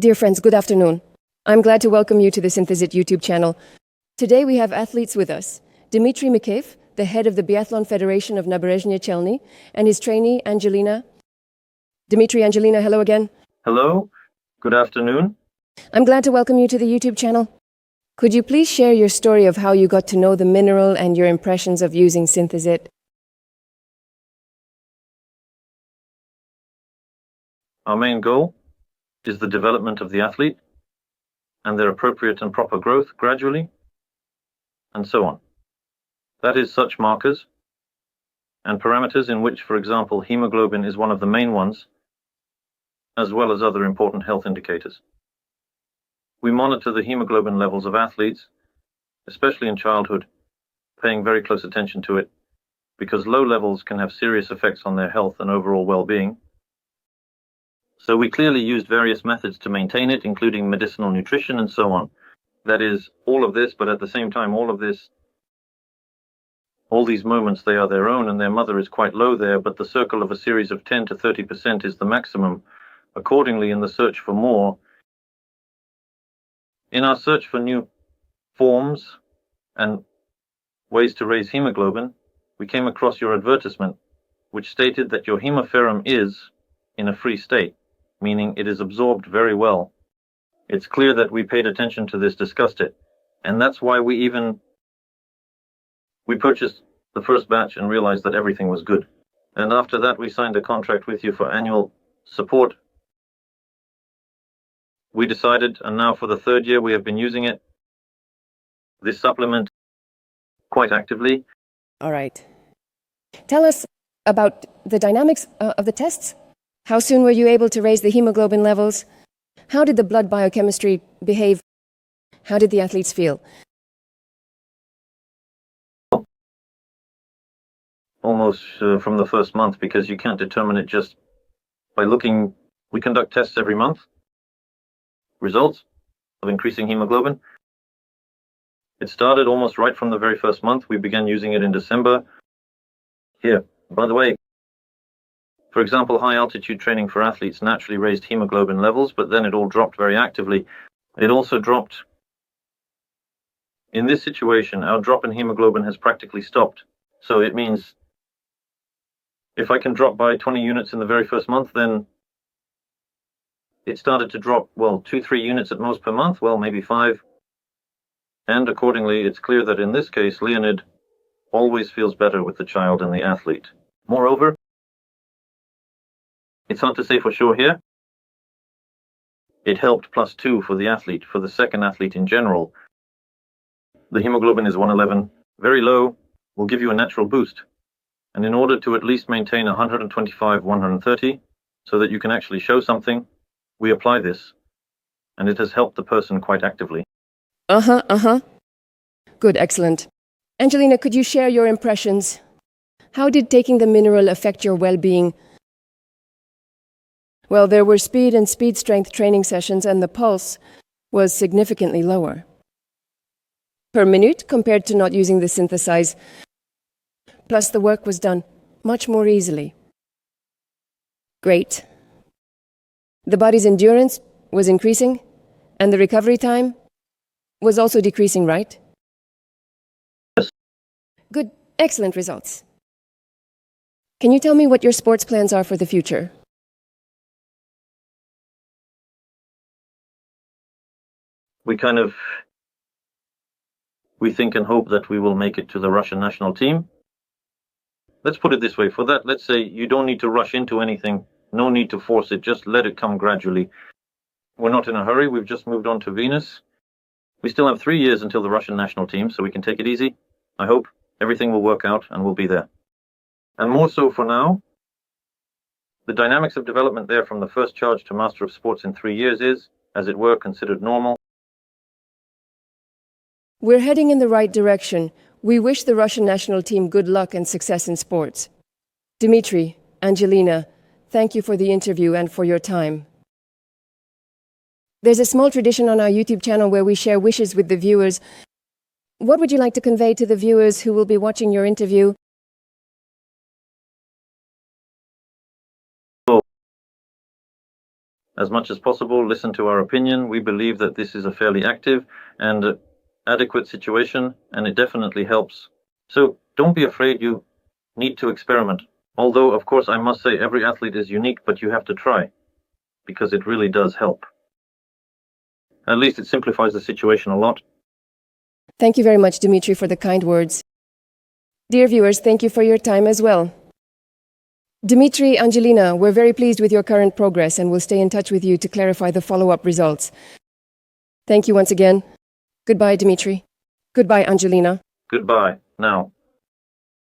Dear friends, good afternoon. I'm glad to welcome you to the Synthesit YouTube channel. Today we have athletes with us. Dmitry Mikheev, the head of the Biathlon Federation of Naberezhnye Chelny, and his trainee, Angelina. Dmitry, Angelina, hello again. Hello, good afternoon. I'm glad to welcome you to the YouTube channel. Could you please share your story of how you got to know the mineral and your impressions of using Synthesit? Our main goal is the development of the athlete and their appropriate and proper growth gradually, and so on. That is, such markers and parameters in which, for example, hemoglobin is one of the main ones, as well as other important health indicators. We monitor the hemoglobin levels of athletes, especially in childhood, paying very close attention to it, because low levels can have serious effects on their health and overall well-being. So we clearly used various methods to maintain it, including medicinal nutrition and so on. That is, all of this, but at the same time, all these moments, they are their own, and their mother is quite low there, but the circle of a series of 10 to 30% is the maximum. Accordingly, in the search for more, in our search for new forms and ways to raise hemoglobin, we came across your advertisement, which stated that your hemoferrum is in a free state, meaning it is absorbed very well. It's clear that we paid attention to this, discussed it, and that's why we purchased the first batch and realized that everything was good. And after that, we signed a contract with you for annual support. We decided, and now for the third year, we have been using it, this supplement, quite actively. All right. Tell us about the dynamics of the tests. How soon were you able to raise the hemoglobin levels? How did the blood biochemistry behave? How did the athletes feel? Almost from the first month, because you can't determine it just by looking. We conduct tests every month. Results of increasing hemoglobin. It started almost right from the very first month. We began using it in December. Here, by the way, for example, high altitude training for athletes naturally raised hemoglobin levels, but then it all dropped very actively. It also dropped. In this situation, our drop in hemoglobin has practically stopped. So it means if I can drop by 20 units in the very first month, then it started to drop, 2-3 units at most per month, maybe 5. And accordingly, it's clear that in this case, Leonid always feels better with the child and the athlete. Moreover, it's hard to say for sure here. It helped +2 for the athlete, for the second athlete in general. The hemoglobin is 111, very low, will give you a natural boost. And in order to at least maintain 125, 130, so that you can actually show something, we apply this, and it has helped the person quite actively. Good, excellent. Angelina, could you share your impressions? How did taking the mineral affect your well-being? Well, there were speed and speed strength training sessions, and the pulse was significantly lower per minute compared to not using the Synthesit. Plus, the work was done much more easily. Great. The body's endurance was increasing, and the recovery time was also decreasing, right? Yes. Good, excellent results. Can you tell me what your sports plans are for the future? We think and hope that we will make it to the Russian national team. Let's put it this way. For that, let's say you don't need to rush into anything. No need to force it. Just let it come gradually. We're not in a hurry. We've just moved on to Venus. We still have 3 years until the Russian national team, so we can take it easy. I hope everything will work out and we'll be there. And more so for now, the dynamics of development there from the first charge to Master of Sports in 3 years is, as it were, considered normal. We're heading in the right direction. We wish the Russian national team good luck and success in sports. Dmitry, Angelina, thank you for the interview and for your time. There's a small tradition on our YouTube channel where we share wishes with the viewers. What would you like to convey to the viewers who will be watching your interview? as much as possible, listen to our opinion. We believe that this is a fairly active and adequate situation, and it definitely helps. So don't be afraid. You need to experiment. Although, of course, I must say every athlete is unique, but you have to try, because it really does help. At least it simplifies the situation a lot. Thank you very much, Dmitry, for the kind words. Dear viewers, thank you for your time as well. Dmitry, Angelina, we're very pleased with your current progress and will stay in touch with you to clarify the follow-up results. Thank you once again. Goodbye, Dmitry. Goodbye, Angelina. Goodbye, now.